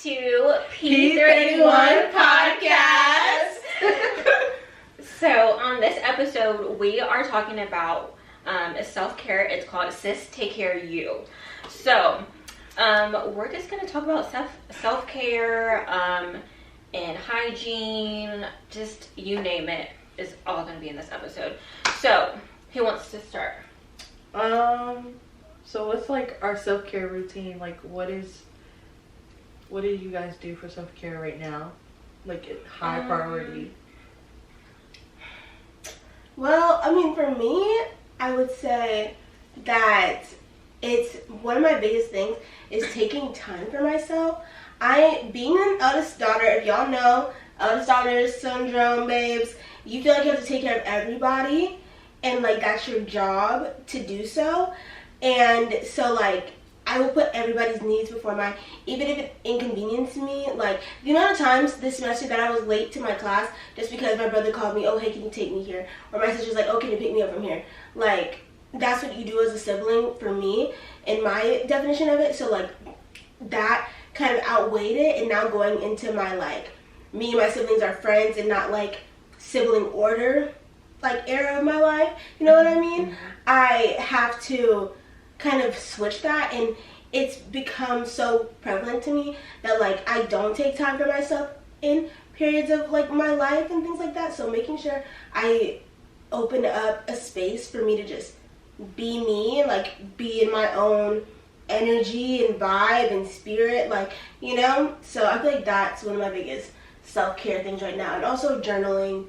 to P31 Podcast. So on this episode, we are talking about self-care. It's called Sis Take Care of You. So we're just going to talk about self-care and hygiene, just you name it, is all going to be in this episode. So who wants to start? So what's like our self-care routine? Like what do you guys do for self-care right now? Like high priority. Well, I mean, for me, I would say that it's one of my biggest things is taking time for myself. Being an eldest daughter, if y'all know, eldest daughter syndrome, babes, you feel like you have to take care of everybody, and like that's your job to do so. And so like I will put everybody's needs before mine, even if it inconvenienced me. Like the amount of times this semester that I was late to my class just because my brother called me, oh hey, can you take me here? Or my sister's like, oh, can you pick me up from here? Like that's what you do as a sibling for me in my definition of it. So like that kind of outweighed it, and now going into my like me and my siblings are friends and not like sibling order like era of my life, you know what I mean? I have to kind of switch that, and it's become so prevalent to me that like I don't take time for myself in periods of like my life and things like that. So making sure I open up a space for me to just be me and like be in my own energy and vibe and spirit, like, you know. So I feel like that's one of my biggest self-care things right now. And also journaling.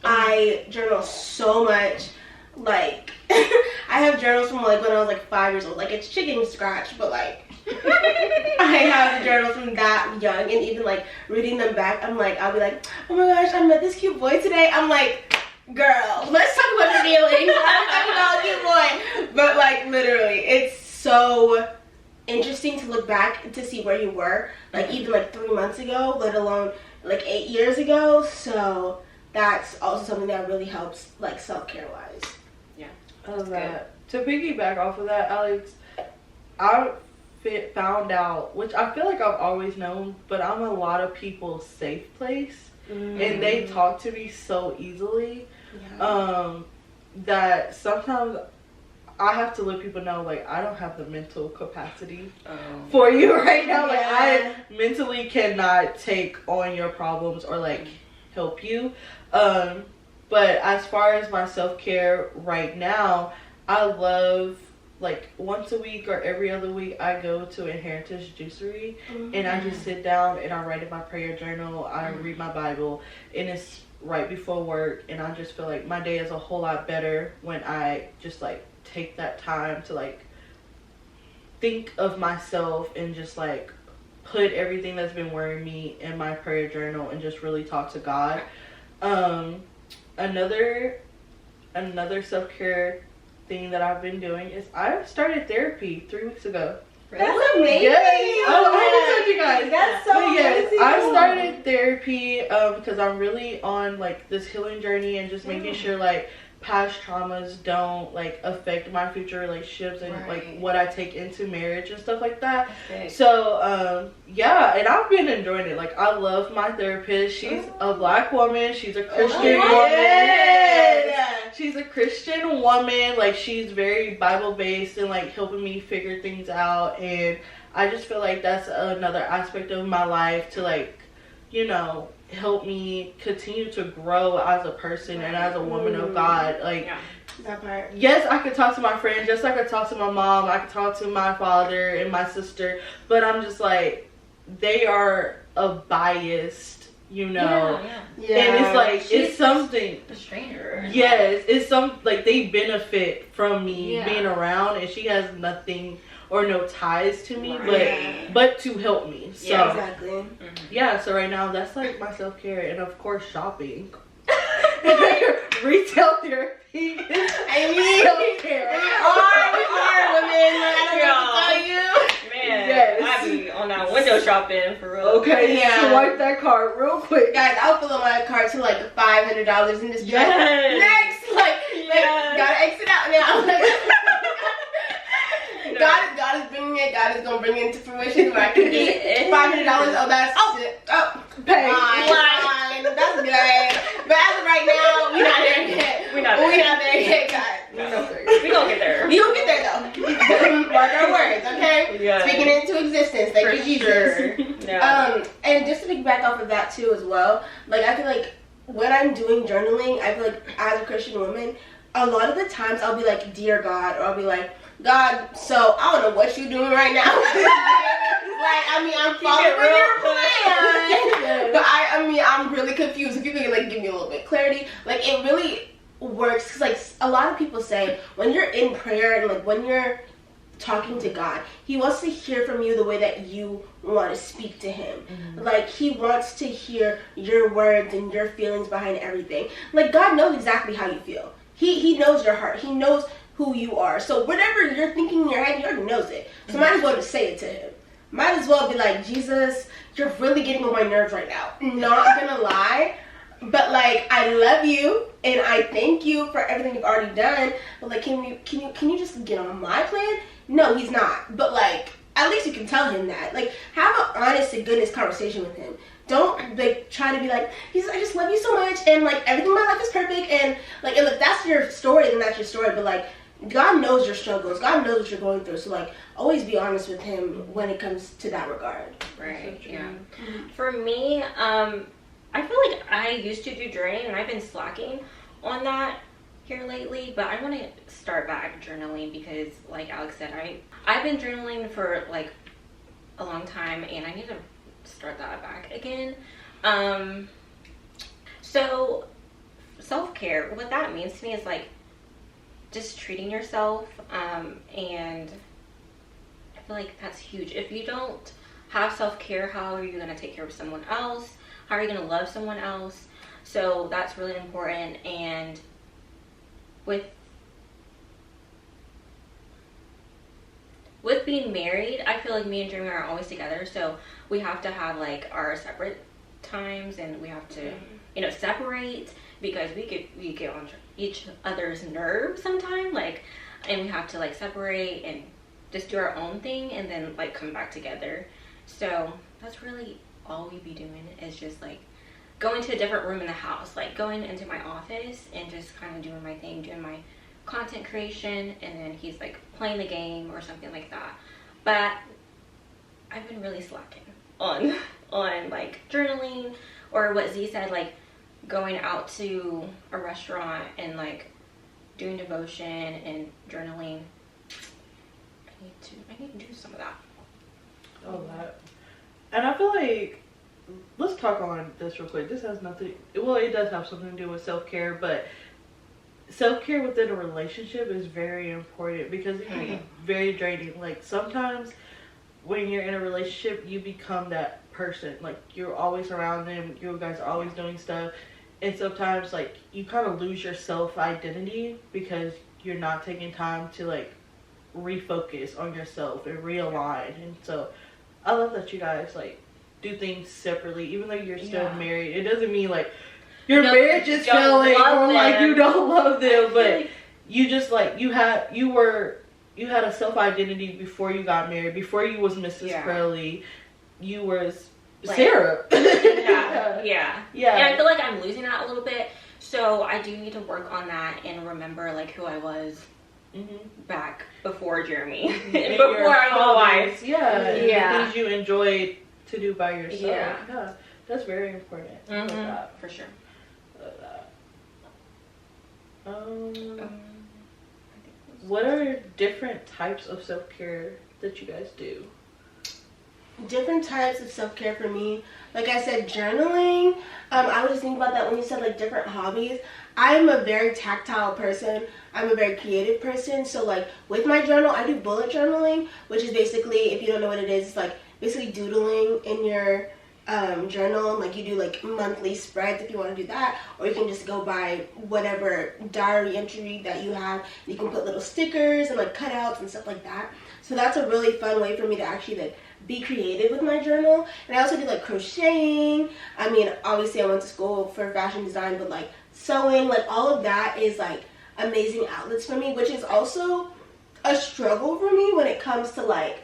I journal so much. Like I have journals from like when I was like 5 years old. Like it's chicken scratch, but like I have journals from that young, and even like reading them back, I'm like, I'll be like, oh my gosh, I met this cute boy today. I'm like, girl, let's talk about the feelings. I'm talking about a cute boy. But like literally, it's so interesting to look back to see where you were, like even like 3 months ago, let alone like 8 years ago. So that's also something that really helps like self-care wise. Yeah, I love that. To piggyback off of that, Alex, I found out, which I feel like I've always known, but I'm a lot of people's safe place, and they talk to me so easily, that sometimes I have to let people know, like, I don't have the mental capacity for you right now. Like, I mentally cannot take on your problems or, like, help you. But as far as my self-care right now, I love, like, once a week or every other week, I go to Inheritance Juicery, and I just sit down and I write in my prayer journal, I read my Bible, and it's right before work, and I just feel like my day is a whole lot better when I just, like, take that time to like think of myself and just like put everything that's been worrying me in my prayer journal and just really talk to God. Another self-care thing that I've been doing is I started therapy 3 weeks ago. That's amazing. Yes. Oh, I told you guys. That's so amazing. I started therapy because I'm really on like this healing journey and just making sure like past traumas don't like affect my future relationships and like what I take into marriage and stuff like that. So and I've been enjoying it. Like I love my therapist. She's a black woman. She's a Christian woman. She's a Christian woman. Like she's very Bible based and like helping me figure things out, and I just feel like that's another aspect of my life to like, you know, help me continue to grow as a person and as a woman of God. Like that part. Yes, I could talk to my friends, just like I could talk to my mom, I could talk to my father and my sister, but I'm just like, they are a biased, you know, and it's like it's something a stranger. Yes, it's some like they benefit from me being around, and she has nothing or no ties to me, but to help me. So exactly. So right now that's like my self-care, and of course shopping. Retail therapy. I mean, self-care. we are women. Like, I don't know what to tell you. Man, yes. I be on that window shopping for real. Okay, swipe that card real quick. Guys, I'll fill up my cart to like $500 and just be like, next, like, gotta exit out now. God is bringing it. God is gonna bring it into fruition where I can get $500 $100. Oh, that's pay. Fine. That's good. But as of right now, we're not there yet. We're not there yet, guys. We gonna get there. We gonna get there though. Mark our words, okay? Yeah. Speaking it into existence. Thank you, Jesus. Sure. Yeah. And just to piggyback off of that too as well, like I feel like when I'm doing journaling, I feel like as a Christian woman, a lot of the times I'll be like, dear God, or I'll be like, God, so I don't know what you're doing right now. Like, I mean, I'm following your plan. But I mean, I'm really confused. If you could like give me a little bit of clarity, like it really works because like a lot of people say when you're in prayer and like when you're talking to God, he wants to hear from you the way that you want to speak to him. Like he wants to hear your words and your feelings behind everything. Like God knows exactly how you feel. He knows your heart. He knows who you are. So whatever you're thinking in your head, he already knows it. So might as well just say it to him. Might as well be like, Jesus, you're really getting on my nerves right now. Not gonna lie. But like, I love you and I thank you for everything you've already done. But like, can you just get on my plan? No, he's not. But like, at least you can tell him that. Like, have an honest to goodness conversation with him. Don't like try to be like, I just love you so much and like everything in my life is perfect and like, and if that's your story, then that's your story. But like, God knows your struggles. God knows what you're going through. So like, always be honest with him when it comes to that regard. Right. Yeah. For me, I feel like I used to do journaling and I've been slacking on that here lately, but I want to start back journaling because like Alex said, I've been journaling for like a long time and I need to start that back again. So self-care, what that means to me is like just treating yourself, and I feel like that's huge. If you don't have self-care, how are you going to take care of someone else? How are you going to love someone else? So that's really important. And with being married, I feel like me and Jeremy are always together, so we have to have like our separate times and we have to separate because we get on each other's nerves sometimes, like, and we have to like separate and just do our own thing and then like come back together. So that's really all we be doing is just like going to a different room in the house, like going into my office and just kind of doing my thing, doing my content creation, and then he's like playing the game or something like that. But I've been really slacking on like journaling, or what Z said, like going out to a restaurant and like doing devotion and journaling. I need to do some of that. Oh, that. And I feel like, let's talk on this real quick. This has nothing, well, it does have something to do with self-care, but self-care within a relationship is very important because it can be very draining. Like sometimes when you're in a relationship, you become that person. Like you're always around them, you guys are always doing stuff, and sometimes like you kind of lose your self-identity because you're not taking time to like refocus on yourself and realign. And so I love that you guys like do things separately, even though you're still married. It doesn't mean like your marriage is failing or like you don't love them, but you just like you had a self-identity before you got married. Before you was Mrs. Crowley, you was like, Sarah. Yeah. And I feel like I'm losing that a little bit, so I do need to work on that and remember like who I was back before Jeremy and before I was a wife. The things you enjoyed to do by yourself. Yeah, that's very important. I love that. For sure. What are different types of self-care that you guys do? Different types of self-care for me, like I said, journaling. I was just thinking about that when you said like different hobbies. I'm a very tactile person. I'm a very creative person. So like with my journal, I do bullet journaling, which is basically, if you don't know what it is, it's like basically doodling in your journal. Like you do like monthly spreads if you want to do that, or you can just go by whatever diary entry that you have. You can put little stickers and like cutouts and stuff like that. So that's a really fun way for me to actually like be creative with my journal. And I also do like crocheting. I mean, obviously I went to school for fashion design, but like sewing, like all of that is like amazing outlets for me, which is also a struggle for me when it comes to like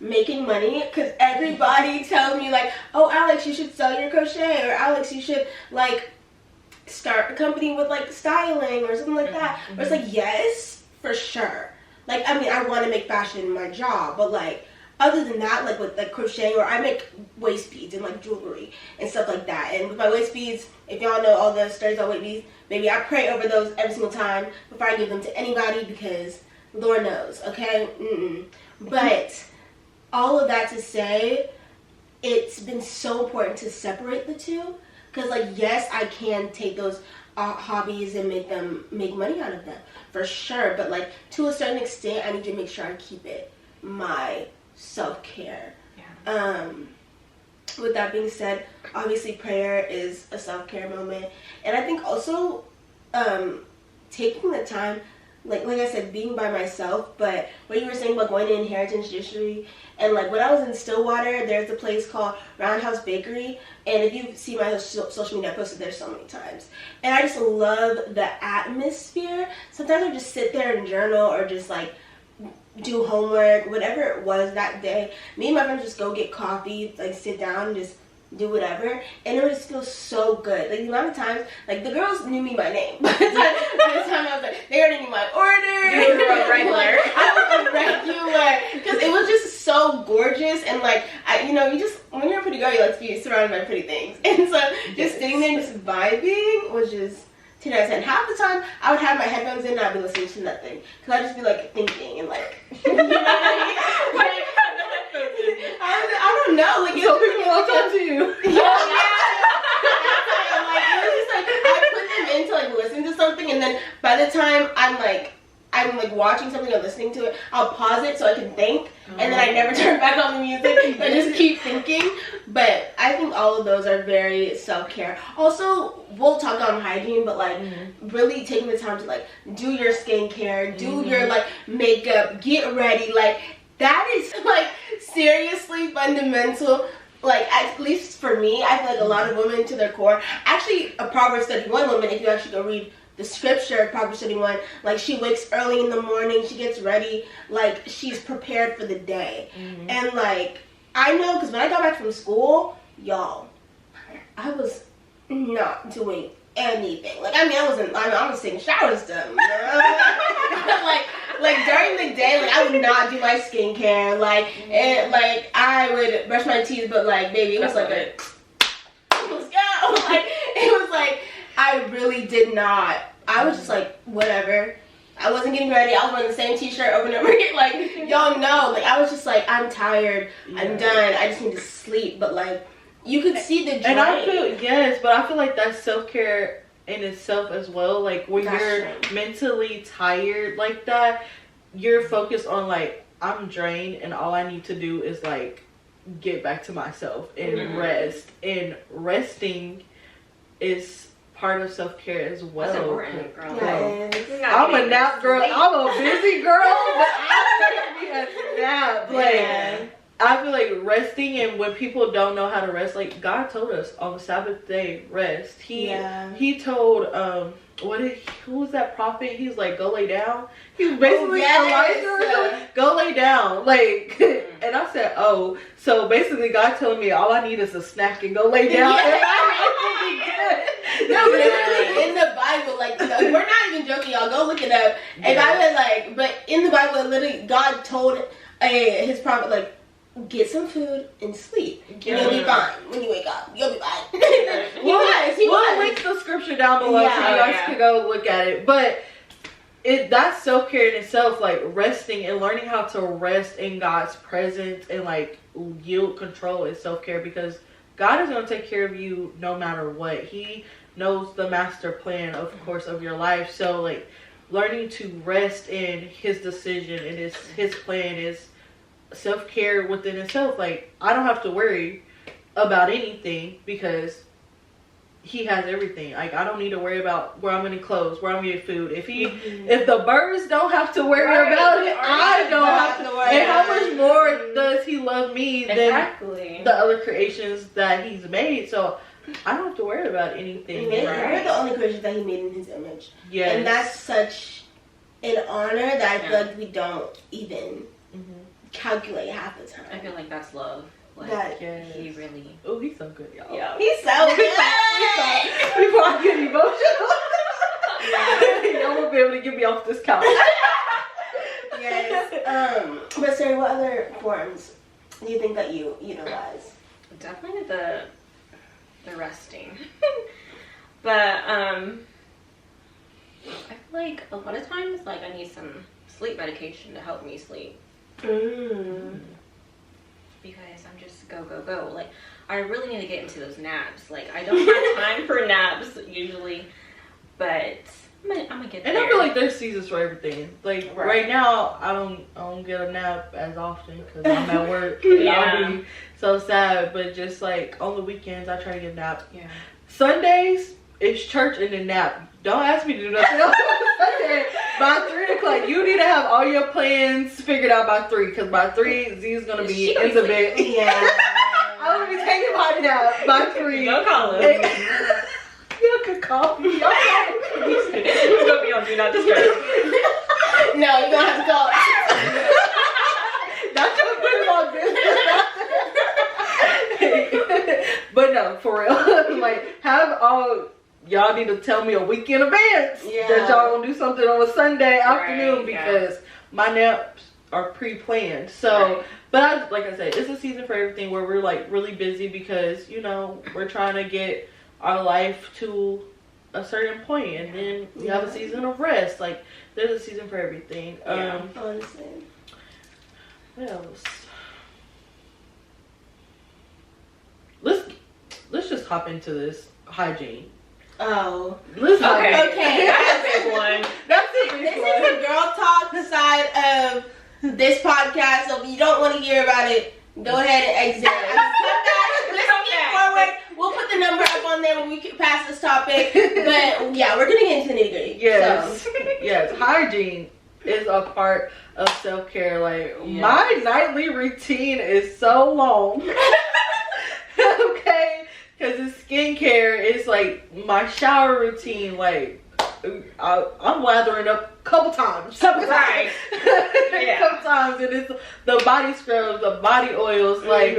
making money, because everybody tells me like, oh, Alex, you should sell your crochet, or Alex, you should like start a company with like styling or something like that. But it's like, yes, for sure. Like, I mean, I want to make fashion my job, but like, other than that, like with like crocheting, or I make waist beads and like jewelry and stuff like that. And with my waist beads, if y'all know all the stories about waist beads, baby, I pray over those every single time before I give them to anybody, because Lord knows, okay? But all of that to say, it's been so important to separate the two, because like, yes, I can take those hobbies and make money out of them for sure, but like to a certain extent, I need to make sure I keep it my self-care. With that being said, obviously prayer is a self-care moment, and I think also taking the time, like I said, being by myself. But what you were saying about going to Inheritance District, and like when I was in Stillwater, there's a place called Roundhouse Bakery, and if you see my social media, I posted there so many times, and I just love the atmosphere. Sometimes I just sit there and journal, or just like do homework, whatever it was that day. Me and my friends just go get coffee, like sit down and just do whatever, and it would just feel so good. Like the amount of times, like the girls knew me by name. By the time I was like, they already knew my order. You were a regular. I was a regular, because it was just so gorgeous, and like you just, when you're a pretty girl, you like to be surrounded by pretty things, and so just sitting there and just vibing was just 10 out of 10. Half the time, I would have my headphones in and I'd be listening to nothing, because I'd just be like thinking and like, you know what I mean? I don't know. Like, so people will talk to you. Yeah. Like, it was just like, I put them in to like listen to something, and then by the time I'm like watching something or listening to it, I'll pause it so I can think, and then I never turn back on the music. I just keep thinking. But I think all of those are very self-care. Also, we'll talk on hygiene, but like really taking the time to like do your skincare, do your like makeup, get ready, like that is like seriously fundamental. Like, at least for me, I feel like a lot of women to their core, actually a Proverbs 31 woman, if you actually go read the scripture, Proverbs 31, like she wakes early in the morning, she gets ready, like she's prepared for the day. And like, I know, because when I got back from school, y'all, I was not doing anything. Like, I mean, I was taking showers still. You know? like during the day, like I would not do my skincare, like, and like I would brush my teeth, but like, baby, it was like let's go. Like, it was like, I really did not. I was just like, whatever. I wasn't getting ready. I was wearing the same t-shirt over and over again. Like, y'all know. Like, I was just like, I'm tired. I'm done. I just need to sleep. But like, you could see the joy. And I feel like that's self-care in itself as well. Like, when you're mentally tired like that, you're focused on like, I'm drained and all I need to do is like get back to myself and rest. And resting is part of self-care as well. That's important, girl. I'm a nap girl. I'm a busy girl, but I'm taking me a nap. Like, I feel like resting, and when people don't know how to rest, like God told us on the Sabbath day, rest. He told who was that prophet? He's like, go lay down. He was basically Elijah, go lay down. Like, and I said, oh, so basically God telling me all I need is a snack and go lay down. No, literally in the Bible, like, we're not even joking, y'all. Go look it up. And I was like, but in the Bible, literally, God told his prophet, like, get some food and sleep. And you'll be fine when you wake up. You'll be fine. We'll link the scripture down below so you guys can go look at it. But that's self-care in itself, like resting and learning how to rest in God's presence and like yield control is self-care, because God is going to take care of you no matter what. He knows the master plan, of course, of your life. So like learning to rest in his decision and his plan is self-care within itself. Like, I don't have to worry about anything because he has everything. Like, I don't need to worry about where I'm getting clothes, where I'm getting food. If the birds don't have to worry about it, I don't have to worry. And how much more does he love me than the other creations that he's made? So I don't have to worry about anything. We're the only creatures that he made in his image. And that's such an honor that I feel like we don't even calculate half the I time. feel like that's love. Like, That- he really. Oh, he's so good, y'all. Yeah. He's so good. Before I get emotional, y'all won't be able to get me off this couch. Yes. But Sarah, what other forms do you think that you utilize? Definitely the resting. But I feel like a lot of times, like, I need some sleep medication to help me sleep. Because I'm just go. Like, I really need to get into those naps. Like, I don't have time for naps usually, but I'm gonna get there. And I feel like there's seasons for everything. Like right now, I don't get a nap as often because I'm at work. I'll be so sad. But just like on the weekends, I try to get a nap. Yeah. Sundays, it's church and then nap. Don't ask me to do nothing else on Sunday. By 3 o'clock, you need to have all your plans figured out by 3. Because by 3, Z's gonna be in the bed. Yeah. I'm gonna be taking my nap by 3. No call him. You can call me. Y'all call me. It's gonna be on Do Not Disturb. No, you're gonna have to call. Not just put it on business. But no, for real. Like, have all. Y'all need to tell me a week in advance that y'all gonna do something on a Sunday afternoon because my naps are pre-planned. So, but like I said, it's a season for everything where we're like really busy because, you know, we're trying to get our life to a certain point, and then we have a season of rest. Like, there's a season for everything. Honestly. What else? Let's just hop into this hygiene. Oh. Let's hop in. Okay. That's a big one. That's a big This one. is the girl talk side of this podcast, so if you don't want to hear about it, go ahead and exit. Let's skip forward. We'll put the number up on there when we can pass this topic. But yeah, we're gonna get into the nitty gritty. Yes. So. Yes. Hygiene is a part of self-care. Like, my nightly routine is so long. Okay? Because it's skincare. It's like my shower routine. Like, I'm lathering up a couple times. Right. A couple times. And it's the body scrubs, the body oils. Like,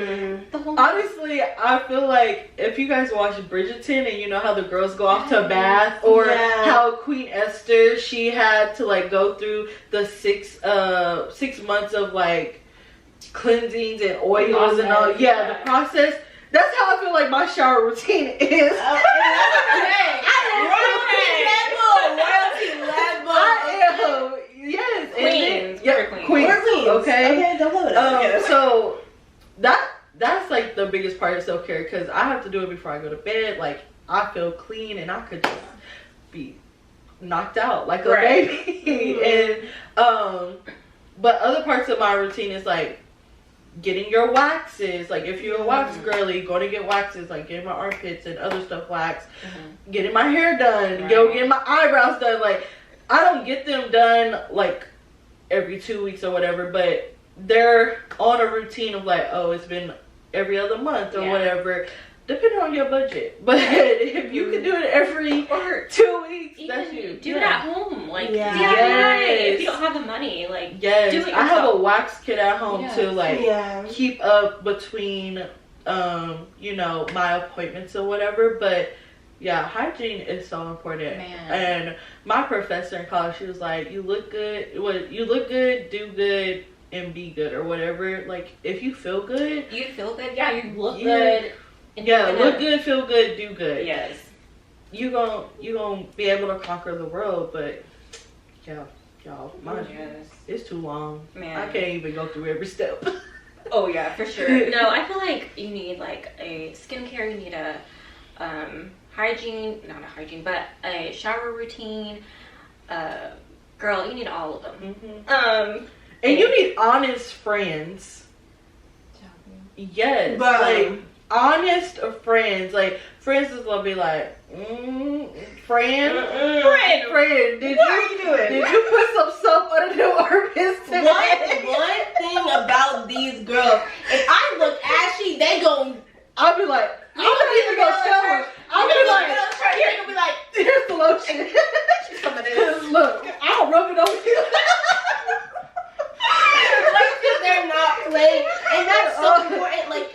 honestly, I feel like if you guys watch Bridgerton and you know how the girls go off to bath, or how Queen Esther, she had to like go through the 6 months of like cleansings and oils and all. Yeah, the process. That's how I feel like my shower routine is. Royalty level. I am. Yes. Queens. Queens. We're queens. Okay. Okay, don't blow it up. So that's like the biggest part of self-care, because I have to do it before I go to bed. Like, I feel clean and I could just be knocked out like a baby. And but other parts of my routine is like getting your waxes. Like, if you're a wax girly, go to get waxes, like getting my armpits and other stuff waxed, getting my hair done, getting my eyebrows done. Like, I don't get them done like every 2 weeks or whatever, but they're on a routine of like, oh, it's been every other month or whatever, depending on your budget. But if you can do it every 2 weeks, that's you. Do it at home. Like, yes. If you don't have the money, like, do yes, it yourself. I have a wax kit at home to like keep up between you know, my appointments or whatever. But yeah, hygiene is so important. And my professor in college, she was like, you look good, do good, and be good, or whatever. Like, if you feel good, you feel good. Yeah, you look good. Look good, feel good, do good. Yes. You gonna be able to conquer the world. But y'all, it's too long. Man, I can't even go through every step. Oh yeah, for sure. No, I feel like you need like a skincare. You need a not a hygiene, but a shower routine. Girl, you need all of them. And you need honest friends. Yes, like honest friends. Like, friends is gonna be like, friend. Did you put some soap under the armpits today? One thing about these girls, if I look ashy, they gon'. I'll be like, I'm not even gonna tell her. I'll be like, here's the lotion. She's coming in. Look, I'll rub it over you. Like, they're not playing, and that's so important. Like,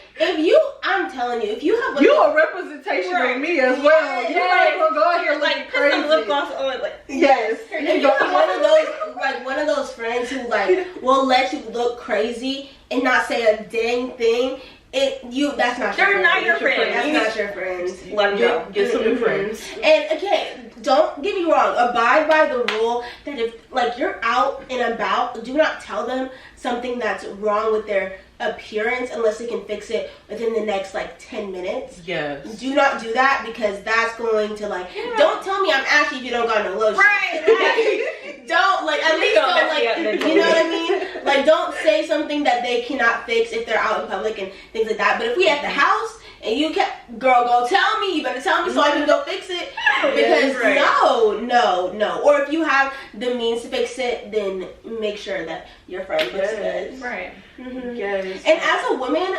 I'm telling you, if you have you a representation of me as well. Yes. You're not gonna go out here like crazy. put some lip gloss on, like yes. If you have one of those friends who like will let you look crazy and not say a dang thing, that's not they're your not friend. your friends. That's not your friends. Let them go. Get some new friends. And okay, don't get me wrong. Abide by the rule that if like you're out and about, do not tell them something that's wrong with their appearance unless they can fix it within the next like 10 minutes. Yes. Do not do that because that's going to like. Don't tell me I'm ashy if you don't got no lotion. Right. Don't like at least don't like you know what I mean. Like don't say something that they cannot fix if they're out in public and things like that. But if we at the house and you girl, go tell me. You better tell me so I can go fix it. Because no. Or if you have the means to fix it, then make sure that your friend looks good. Right. Mm-hmm. Yes. And as a woman,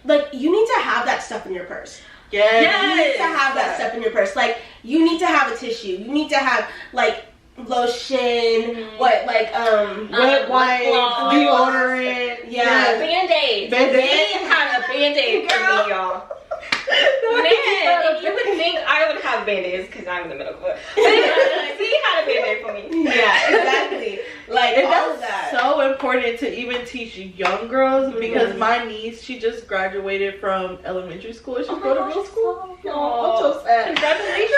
like you need to have that stuff in your purse. Yes. You need to have that stuff in your purse. Like you need to have a tissue. You need to have like lotion, wet wipes, deodorant, Band-Aids. They had a Band-Aid for me, y'all. Man, you would think I would have Band-Aids because I'm in the middle of it. He had a Band-Aid for me. Yeah, exactly. Like all of that. So important to even teach young girls because my niece, she just graduated from elementary school. She's going to middle school. Oh, I'm so sad. Congratulations.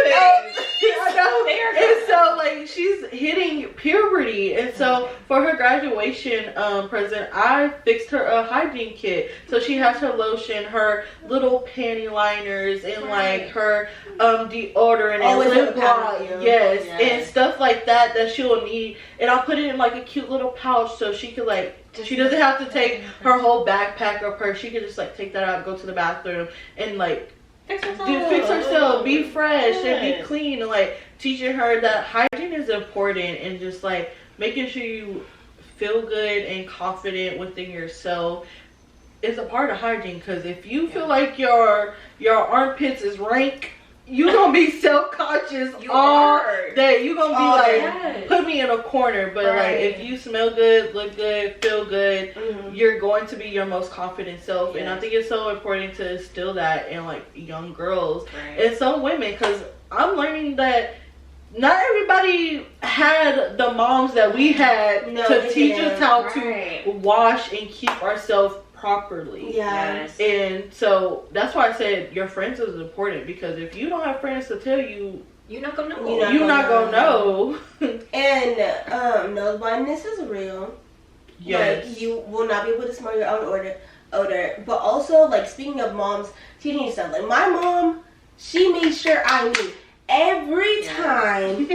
I know. And so like she's hitting puberty, and so for her graduation present, I fixed her a hygiene kit. So she has her lotion, her little panty liners, and like her deodorant and lip gloss. Yes, and stuff like that she'll need. And I'll put it in like a cute little pouch so she could like. She doesn't have to take her whole backpack or purse. She can just like take that out, go to the bathroom, and like fix herself, be fresh and be clean, and like teaching her that hygiene is important and just like making sure you feel good and confident within yourself is a part of hygiene. Because if you feel like your armpits is rank, you're gonna be self-conscious all day. You're gonna be like, put me in a corner. But like, if you smell good, look good, feel good, you're going to be your most confident self. And I think it's so important to instill that in like young girls and some women, because I'm learning that not everybody had the moms that we had to teach us how to wash and keep ourselves properly. Yes. And so that's why I said your friends is important, because if you don't have friends to tell you, you're not gonna know. You're not gonna know. And nose blindness is real. Yes. Like you will not be able to smell your own odor. But also, like, speaking of moms teaching you stuff, like my mom, she made sure I knew every time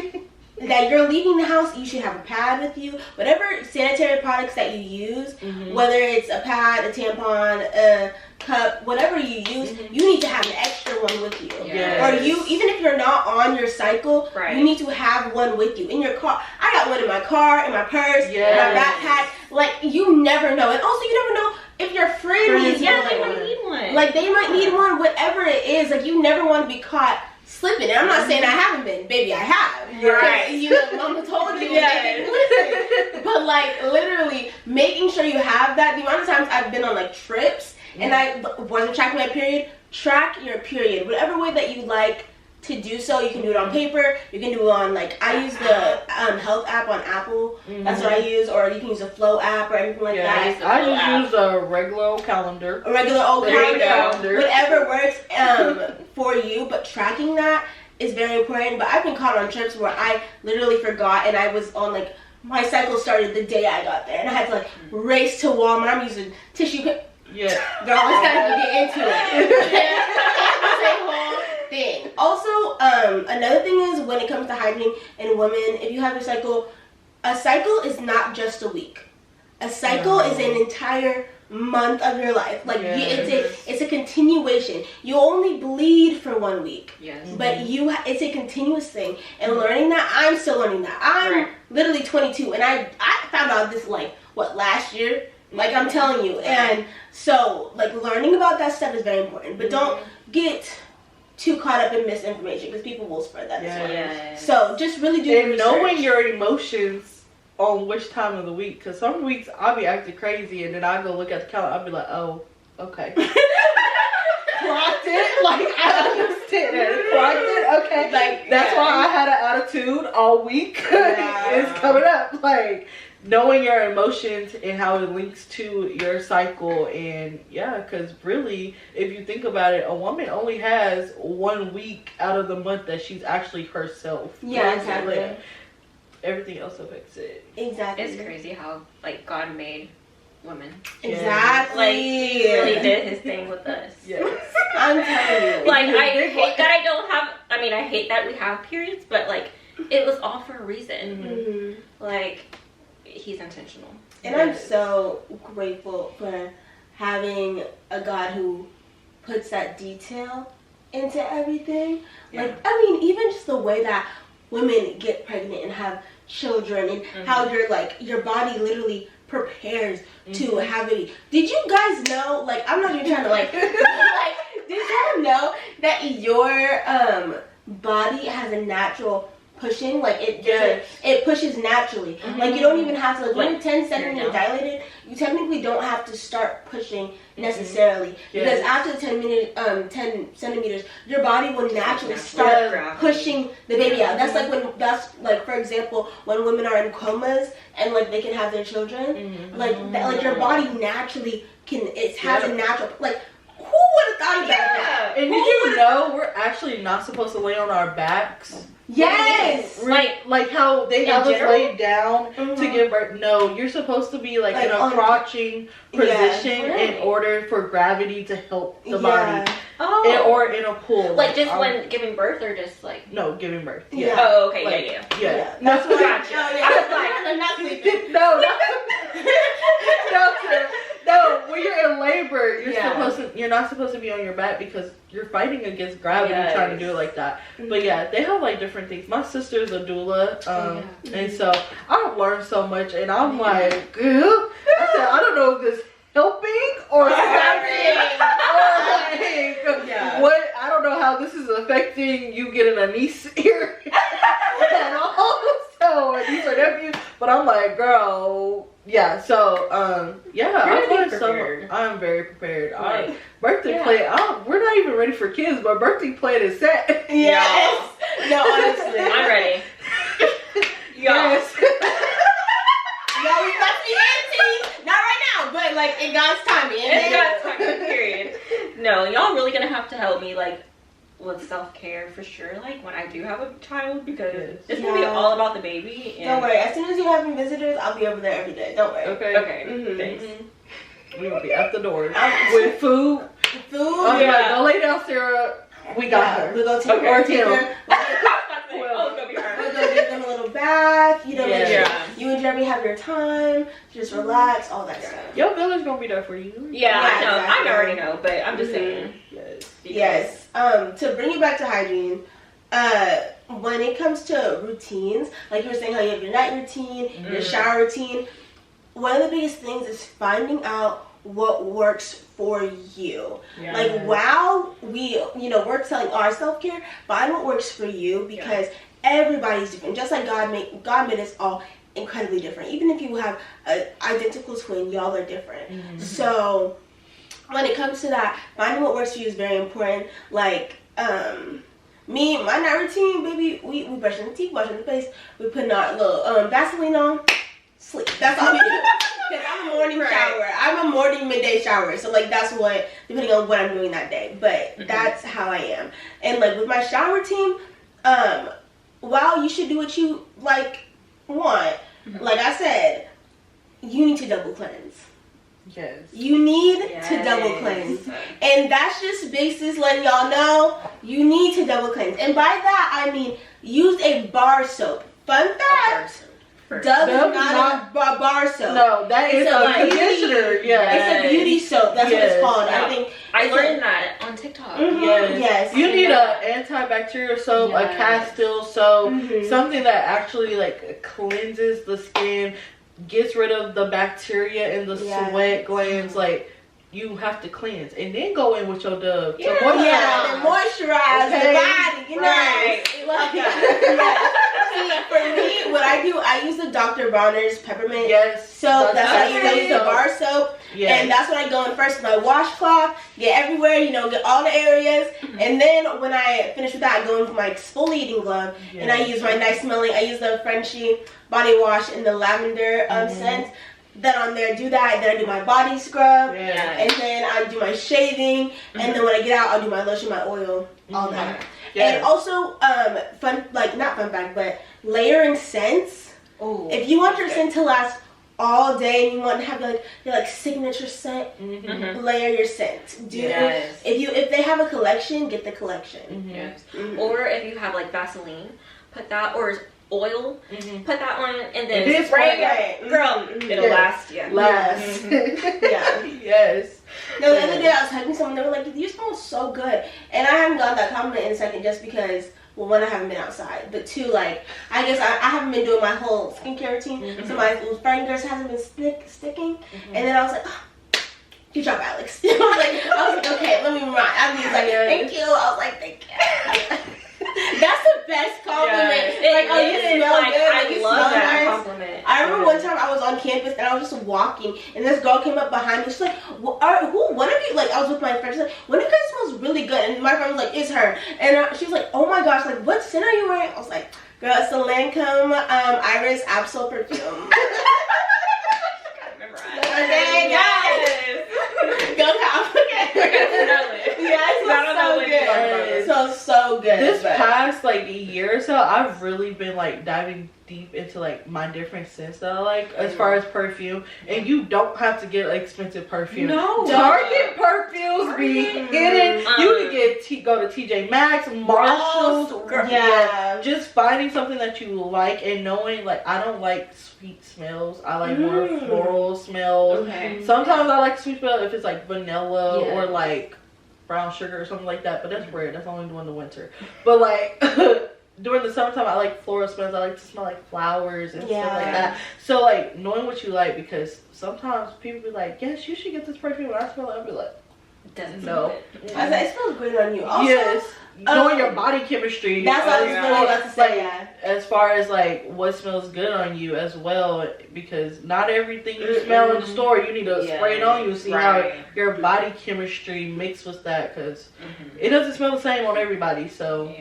that you're leaving the house, you should have a pad with you. Whatever sanitary products that you use, whether it's a pad, a tampon, a cup, whatever you use, you need to have an extra one with you. Or even if you're not on your cycle, you need to have one with you in your car. I got one in my car, in my purse, in my backpack. Like, you never know. And also, you never know if your friend needs one. They might need one. Like, they might need one, whatever it is. Like, you never want to be caught slipping. And I'm not saying I haven't been. Baby, I have. Right. You know, mama told you. Listen. But, like, literally, making sure you have that. The amount of times I've been on, like, trips, and I wasn't tracking my period. Track your period. Whatever way that you like to do so. You can do it on paper. You can do it on, like, I use the health app on Apple. That's what I use. Or you can use a Flow app or anything like that. I just use a regular old calendar. A regular old calendar. Whatever works for you. But tracking that is very important. But I've been caught on trips where I literally forgot, and I was on, like, my cycle started the day I got there. And I had to, like, race to Walmart. I'm using tissue paper. Yeah. Girl, it's time to get into it. It's a whole thing. Also, another thing is when it comes to hygiene in women, if you have your cycle, a cycle is not just a week. A cycle is an entire month of your life. Like it's a continuation. You only bleed for 1 week. Yes. But it's a continuous thing. And learning that, I'm still learning that. I'm literally 22, and I found out this last year. Like, I'm telling you. And so, like, learning about that stuff is very important. But don't get too caught up in misinformation, because people will spread that as well. So, just really do and research. Knowing your emotions on which time of the week. Because some weeks I'll be acting crazy, and then I go look at the calendar. I'll be like, oh, okay. Clocked it. Like, I understand that. Clocked it. Okay. Like, that's why I had an attitude all week. It's coming up. Like, knowing your emotions and how it links to your cycle. And yeah, because really, if you think about it, a woman only has 1 week out of the month that she's actually herself. Yeah, exactly. Like, everything else affects it. Exactly. It's crazy how like God made women. Exactly. Like he really did his thing with us. Yes. I'm telling you. Like I hate that I don't have. I mean, I hate that we have periods, but like it was all for a reason. Mm-hmm. Like he's intentional. And I'm so grateful for having a God who puts that detail into everything. Yeah. Like, I mean, even just the way that women get pregnant and have children and how your body lody prepares to have a baby. Did you guys know, like, I'm not even trying to like did y'all know that your body has a natural pushing, like it pushes naturally. Like you don't even have to, like when you're 10 centimeters dilated, you technically don't have to start pushing necessarily because after 10 centimeters, your body will naturally start pushing the baby out. That's like for example, when women are in comas and like they can have their children, like your body naturally has a natural, like, who would have thought about that? And did you know we're actually not supposed to lay on our backs? Yes. Like how they have us laid down to give birth. No, you're supposed to be like in a crouching position in order for gravity to help the body. Oh. Or in a pool. Like just when giving birth or just like. No, giving birth. Yeah. Oh, okay. Like, Yeah. That's what Gotcha. I was like, I'm not sleeping. No, when you're in labor, you're not supposed to be on your back because you're fighting against gravity trying to do it like that. But yeah, they have like different things. My sister's a doula, and so I've learned so much, and I'm like, I said, I don't know if this helping or what. I don't know how this is affecting you getting a niece here at all. So a niece or nephew, but I'm like, girl. Yeah, so, I learned so much. I'm very prepared. Birthday plan, we're not even ready for kids, but birthday plan is set. Yes. No, honestly. I'm ready. Yes. No, we must be aunties. Not right now, but like in God's timing. In God's timing, period. No, y'all really gonna have to help me, like, with self-care for sure, like when I do have a child, because it's gonna be all about the baby. And don't worry, as soon as you're having visitors, I'll be over there every day. Don't worry. Okay. Thanks. We're gonna be at the door with food. Go lay down, Sarah. We got her. We'll go take her. We'll go be her. We'll go give them a little bath. You know, make sure you and Jeremy have your time. Just relax, all that stuff. Your village gonna be there for you. Yeah, I know. Exactly. I already know, but I'm just saying. Yes. To bring you back to hygiene, when it comes to routines, like you were saying how you have your night routine, your shower routine, one of the biggest things is finding out what works for you. Yes. Like while we're telling our self-care, find what works for you because everybody's different. Just like God made us all incredibly different. Even if you have an identical twin, y'all are different. So when it comes to that, finding what works for you is very important. Like, me, my night routine, baby, we brushing the teeth, washing the face, we putting our little Vaseline on, sleep. That's all we do. Because I'm a morning shower. I'm a morning, midday shower. So, like, that's what, depending on what I'm doing that day. But that's how I am. And, like, with my shower routine, while you should do what you, like, want, like I said, you need to double cleanse. Yes. You need to double cleanse. And that's just basis letting y'all know you need to double cleanse. And by that, I mean use a bar soap. Fun fact. Dove is not a bar soap. No, that is a conditioner. It's a beauty soap. That's what it's called. I learned that on TikTok. Yes. You need an antibacterial soap, a Castile soap, something that actually like cleanses the skin, gets rid of the bacteria and the sweat glands. Like, you have to cleanse and then go in with your Dove to moisturize the body. You know, right. See, for me, what I do, I use the Dr. Bronner's peppermint. Yes. So that's what I use, the bar soap. Yes. And that's when I go in first with my washcloth, get everywhere, get all the areas. And then when I finish with that, I go into my exfoliating glove. Yes. And I use my nice smelling, I use the Frenchie body wash in the lavender scent. Then on there, do that. Then I do my body scrub. Yeah. And then I do my shaving. And then when I get out, I'll do my lotion, my oil, all that. Yes. And also, not fun fact, but layering scents. Ooh, if you want your scent to last all day and you want to have your signature scent, layer your scent. If they have a collection, get the collection. Yes. Or if you have Vaseline, put that, or oil, put that on, and then spray it. Girl, it'll last. Yeah. Last. Yeah. Yes. No, the other day I was hugging someone, they were like, you smell so good. And I haven't gotten that compliment in a second just because, well, one, I haven't been outside, but two, I guess I haven't been doing my whole skincare routine, so my fragrance hasn't been sticking. And then I was like, oh, good job, Alex. I was like, okay, let me remind. I was like, thank you. I was like, thank you. That's the best compliment. Yeah, you smell good. I love that compliment. I remember one time I was on campus and I was just walking, and this girl came up behind me. She's like, one of you, I was with my friend. She's like, one of you guys smells really good. And my friend was like, it's her. And she was like, oh my gosh, what scent are you wearing? I was like, girl, it's the Lancome Iris Absol perfume. I remember okay, guys. Go cop. Yeah, it smells so good. This past year or so, I've really been diving deep into my different scents that I like as far as perfume. And you don't have to get expensive perfume. No, Target perfumes be hidden. You can go to TJ Maxx, Marshalls. Yeah, just finding something that you like and knowing I don't like sweet smells. I like more floral smells. Okay. Sometimes I like sweet smell if it's vanilla or brown sugar or something like that, but that's rare. That's only during the winter. But during the summertime, I like floral smells. I like to smell flowers and stuff like that. So knowing what you like, because sometimes people be like, yes, you should get this perfume. And I smell it, I'll be like, doesn't no. I was like, it smells great on you. Also, yes. Knowing your body chemistry. That's what I was really about to say. As far as what smells good on you as well, because not everything you smell in the store you need to spray it on you. See how your body chemistry mixed with that, because it doesn't smell the same on everybody. So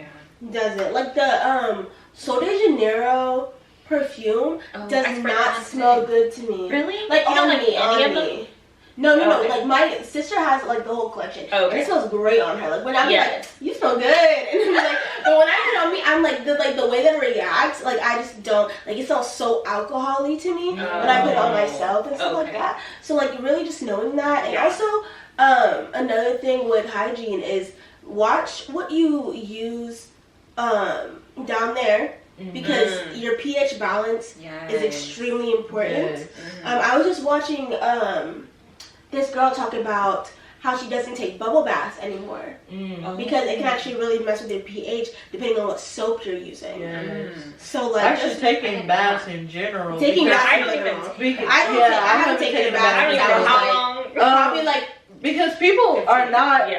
does it? The Sol de Janeiro perfume does not smell good to me. Really? You don't like any of them? No. My sister has the whole collection. And it smells great on her. When I'm you smell good, and I'm but when I put it on me, I'm the way that it reacts, I just don't it smells so alcohol-y to me when I put it on myself and stuff like that. So really just knowing that, and also another thing with hygiene is watch what you use down there. Because your pH balance is extremely important. I was just watching this girl talk about how she doesn't take bubble baths anymore because it can actually really mess with your pH depending on what soap you're using. So actually taking baths in general. Taking baths I haven't taken a bath. I don't even know how long. Probably because people are not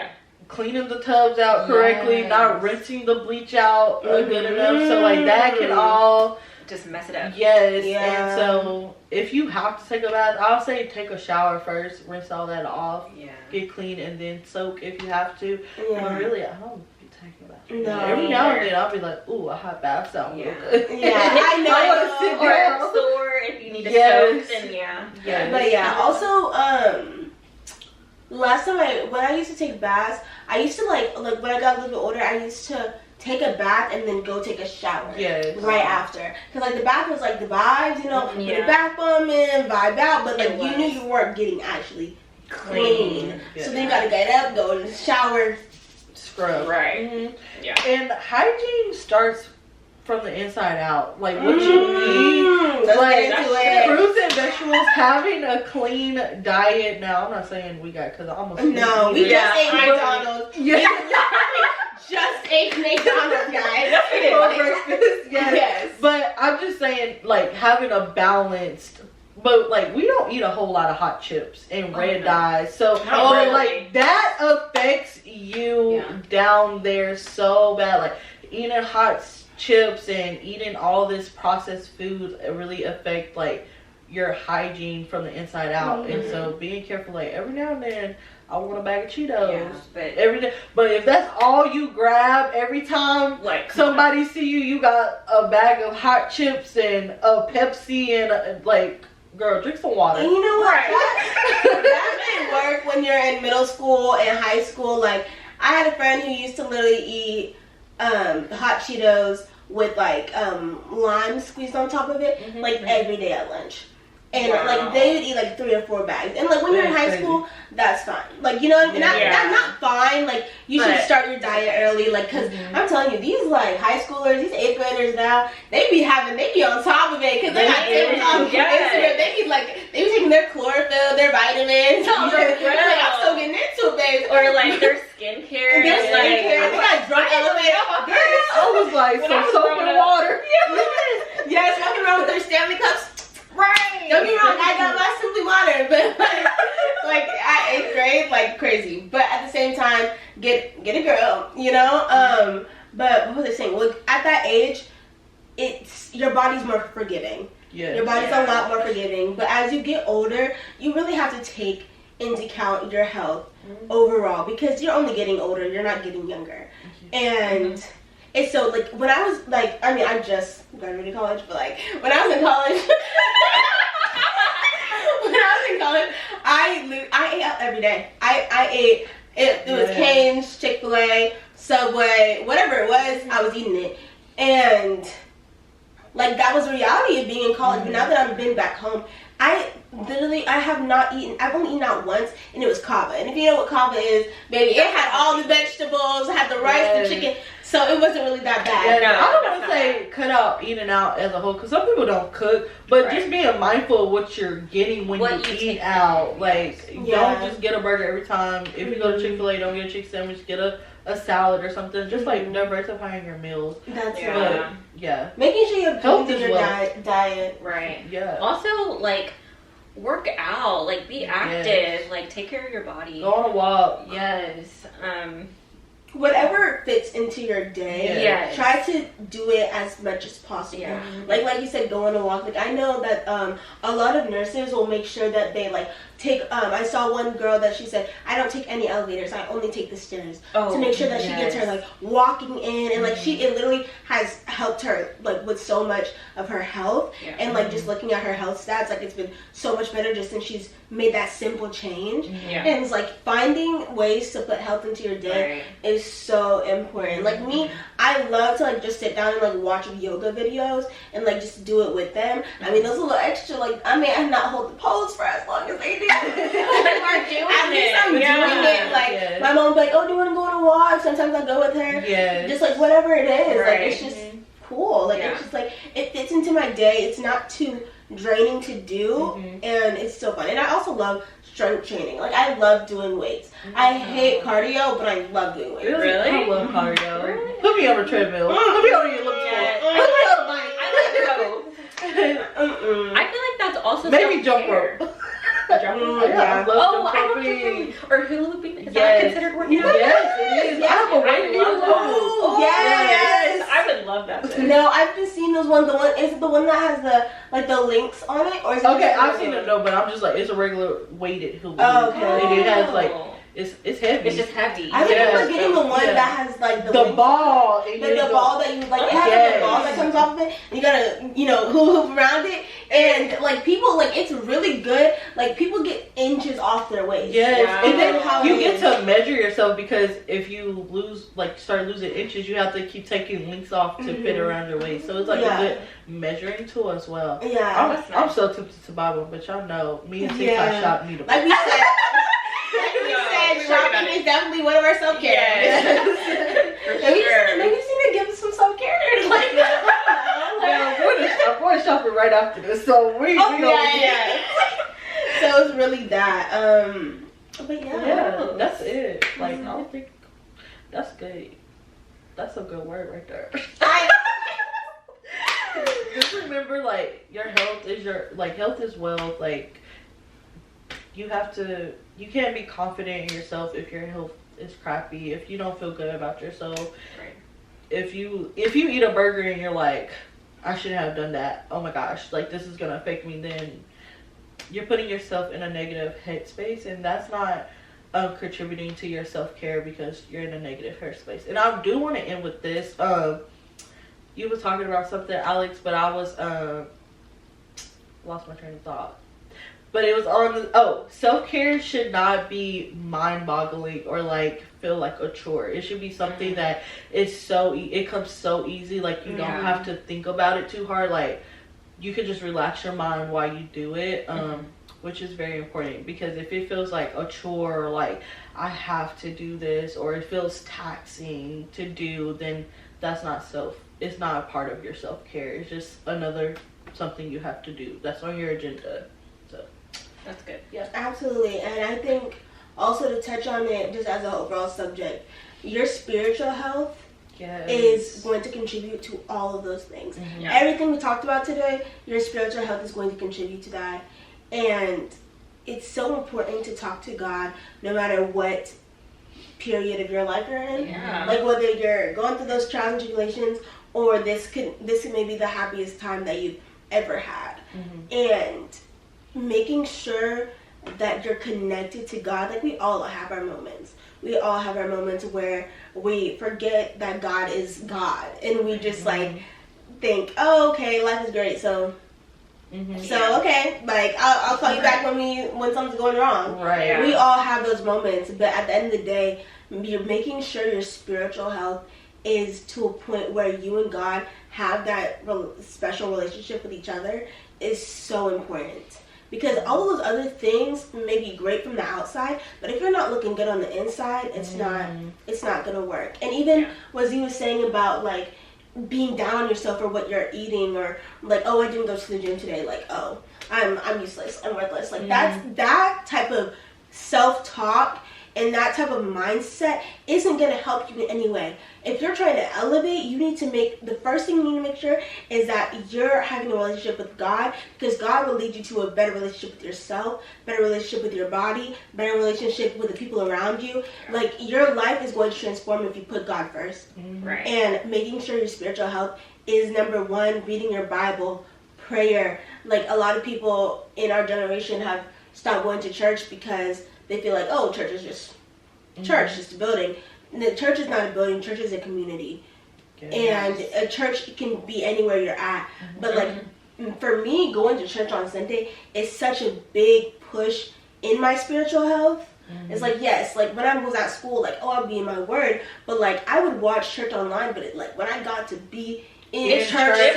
cleaning the tubs out correctly, not rinsing the bleach out good enough. So that can all just mess it up. Yes. And so if you have to take a bath, I'll say take a shower first, rinse all that off, get clean, and then soak if you have to. But really, I don't be taking a bath. No. Every now and then I'll be like, ooh, a hot bath sounds real good. I know. I want to sit down. Or sore if you need to soak, then But also last time when I used to take baths, I used to when I got a little bit older, I used to take a bath and then go take a shower right after, because the bath was the vibes, put a bath bomb in, vibe out, but you knew you weren't getting actually clean. So then you gotta get up, go in the shower, scrub. Right. And hygiene starts from the inside out. What you eat, fruits and vegetables, having a clean diet. Now I'm not saying we got, because I almost we just ate McDonald's. Just ate McDonald's, guys. For breakfast. Yes. But I'm just saying, having a balanced. But we don't eat a whole lot of hot chips and red dyes, so that affects you down there so bad. Eating hot chips and eating all this processed food really affect like your hygiene from the inside out. And so being careful, like every now and then I want a bag of Cheetos. But every day. But if that's all you grab every time like somebody see you got a bag of hot chips and a Pepsi and like, girl, drink some water. And you know what? That may work when you're in middle school and high school. Like, I had a friend who used to literally eat hot Cheetos with like lime squeezed on top of it, like every day at lunch. And like they would eat like 3 or 4 bags. And like when you're in high school, that's fine. Like, you know, that's not fine. Like you should start your diet early. Like, cause I'm telling you, these like high schoolers, these 8th graders now, they be on top of it. Cause they got Instagram. They be taking their chlorophyll, their vitamins. Like, I'm still getting into it, baby. Or like their skincare. They got drug elevator. I was like, some soap and water. Yes, walking around with their Stanley cups. Right. Don't get me wrong, I got my Simply Water, but like at 8th grade, like crazy. But at the same time, get a girl, you know. But what was I saying? Well, at that age, it's your body's more forgiving. Yeah. Your body's a lot more forgiving. But as you get older, you really have to take into account your health overall, because you're only getting older. You're not getting younger, and. And so, like, when I was, like, I mean, I just graduated college, but, like, when I was in college, I ate out every day. I ate, it was Cane's, Chick-fil-A, Subway, whatever it was, I was eating it. And, like, that was the reality of being in college. But now that I've been back home, I've only eaten out once, and it was kava. And if you know what kava is, baby, it had all the vegetables, it had the rice, the chicken. So it wasn't really that bad. Yeah, I don't want to say cut out eating out as a whole, because some people don't cook, but just being mindful of what you're getting when you eat out. Like, don't just get a burger every time. If you go to Chick-fil-A, don't get a chicken sandwich, get a salad or something. Just like diversifying your meals. That's right. Making sure you have health in your diet. Right. Yeah. Also, like, work out, like, be active, like, take care of your body. Go on a walk. Yes. Whatever fits into your day, try to do it as much as possible. Yeah. Like you said, go on a walk. Like, I know that a lot of nurses will make sure that they like take. I saw one girl that she said, I don't take any elevators. I only take the stairs to make sure that she gets her like walking in, and like it literally has helped her like with so much of her health, and like just looking at her health stats, like it's been so much better just since she's made that simple change. And it's like finding ways to put health into your day is so important. Like me, I love to like just sit down and like watch yoga videos and like just do it with them. I mean, those a little extra. Like, I may not hold the pose for as long as they do. At least I'm doing it. Like my mom's like, oh, do you want to go on a walk? Sometimes I go with her. Just like whatever it is. Like it's just cool. Like it's just like it fits into my day. It's not too draining to do, and it's so fun. And I also love strength training. Like, I love doing weights. I hate cardio, but I love doing weights. Really? I love cardio. Really? Put me on a treadmill. Put me on your elliptical. Put me on a bike. I feel like that's also maybe jump rope. I love jump roping. Or hula hooping. Is that considered working out? Yes, it is. I have a weight hula hoop. Yes. I would love that thing. No, I've been seeing those ones. Is it the one that has the links on it? Or is it I've seen it, but I'm just like, it's a regular weighted hula hoop. Oh, okay. And it has like, it's heavy. It's just heavy. I remember getting the one that has like the ball. The ball that you like have the ball that comes off of it. And you gotta hula hoop around it, and like people like it's really good. Like people get inches off their waist. Yes, and then you get to measure yourself, because if you start losing inches, you have to keep taking links off to fit around your waist. So it's like a good measuring tool as well. Yeah, I'm so tempted to buy one, but y'all know me and TikTok shop need a. Like we said. Shopping is definitely one of our self-care. Yes. For sure. Maybe you need to give us some self-care. Like, I'm going shopping right after this, so we So it's really that. But yeah, that's it. Like, I don't think that's good. That's a good word right there. Just remember, like, your health is health is wealth. Like, you can't be confident in yourself if your health is crappy, if you don't feel good about yourself. if you eat a burger and you're like, I shouldn't have done that, oh my gosh, like this is gonna affect me, then you're putting yourself in a negative headspace, and that's not contributing to your self-care because you're in a negative headspace. And I do want to end with this. You were talking about something, Alex, but I was lost my train of thought. But it was on self-care should not be mind-boggling or like feel like a chore. It should be something that is it comes so easy, like you don't have to think about it too hard. Like you can just relax your mind while you do it, which is very important, because if it feels like a chore or like I have to do this, or it feels taxing to do, then that's not it's not a part of your self-care. It's just another something you have to do that's on your agenda. So that's good. Yeah, absolutely. And I think also to touch on it just as an overall subject, your spiritual health is going to contribute to all of those things. Everything we talked about today, your spiritual health is going to contribute to that. And it's so important to talk to God no matter what period of your life you're in. Like whether you're going through those trials and tribulations, or this could maybe the happiest time that you've ever had. And making sure that you're connected to God. Like we all have our moments. We all have our moments where we forget that God is God, and we just like think, oh, okay, life is great, so okay, like I'll call you back when something's going wrong. Right. We all have those moments, but at the end of the day, you're making sure your spiritual health is to a point where you and God have that special relationship with each other is so important. Because all of those other things may be great from the outside, but if you're not looking good on the inside, it's not gonna work. And even what he was saying about like being down on yourself for what you're eating, or like, oh, I didn't go to the gym today, like, oh, I'm useless, I'm worthless. Like that type of self-talk and that type of mindset isn't going to help you in any way. If you're trying to elevate, you need to the first thing you need to make sure is that you're having a relationship with God, because God will lead you to a better relationship with yourself, better relationship with your body, better relationship with the people around you. Like, your life is going to transform if you put God first. Right. And making sure your spiritual health is number one, reading your Bible, prayer. Like, a lot of people in our generation have stopped going to church because they feel like, oh, church is just church, just a building. The church is not a building. Church is a community. And a church can be anywhere you're at. But like, for me, going to church on Sunday is such a big push in my spiritual health. It's like, yes, like when I was at school, like, oh, I'll be in my word. But like, I would watch church online, but like when I got to be in church service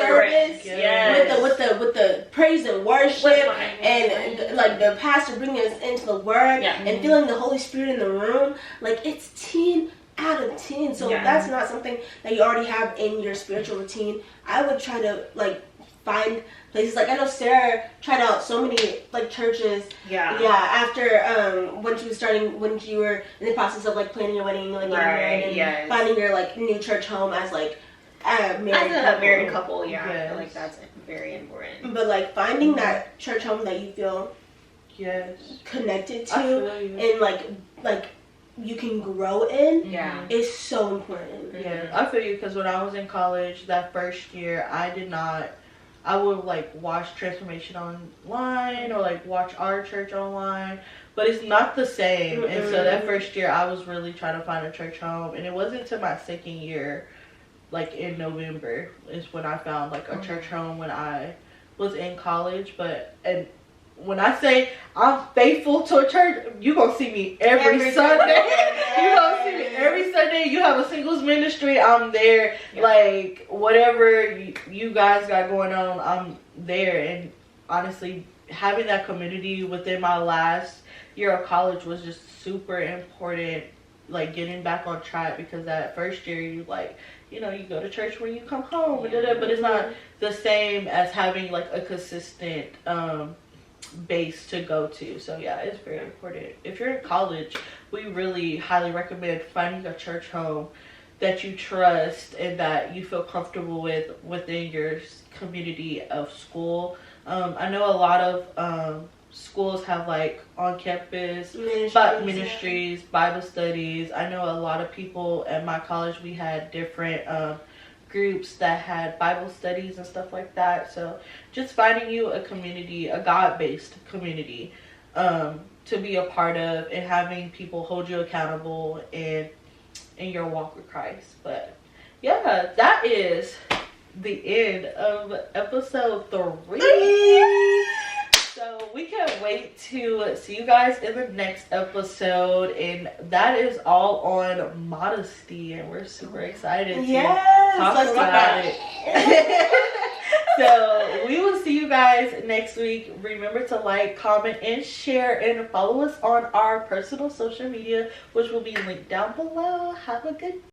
with the praise and worship and like the pastor bringing us into the word and feeling the Holy Spirit in the room, like, it's 10 out of 10. So that's not something that you already have in your spiritual routine. I would try to like find places. Like, I know Sarah tried out so many like churches after when you were in the process of like planning your wedding, like getting married, and finding your like new church home as like a married couple. I feel like that's very important. But like finding that church home that you feel connected to and like you can grow in is so important. I feel you, because when I was in college that first year, I would like watch Transformation online or like watch our church online, but it's not the same. And so that first year I was really trying to find a church home, and it wasn't until my second year, like in November, is when I found like a church home when I was in college. And when I say I'm faithful to a church, you're going to see me every Sunday. You're going to see me every Sunday. You have a singles ministry, I'm there. Like, whatever you guys got going on, I'm there. And honestly, having that community within my last year of college was just super important, like getting back on track, because that first year you like, you know, you go to church when you come home, but it's not the same as having like a consistent base to go to. So it's very important. If you're in college, we really highly recommend finding a church home that you trust and that you feel comfortable within your community of school. I know a lot of schools have like on campus ministries, Bible studies. I know a lot of people at my college, we had different groups that had Bible studies and stuff like that. So just finding you a community, a God-based community, to be a part of, and having people hold you accountable in your walk with Christ. But yeah, that is the end of episode 3. So we can't wait to see you guys in the next episode, and that is all on modesty, and we're super excited to talk about it. So we will see you guys next week. Remember to like, comment, and share, and follow us on our personal social media, which will be linked down below. Have a good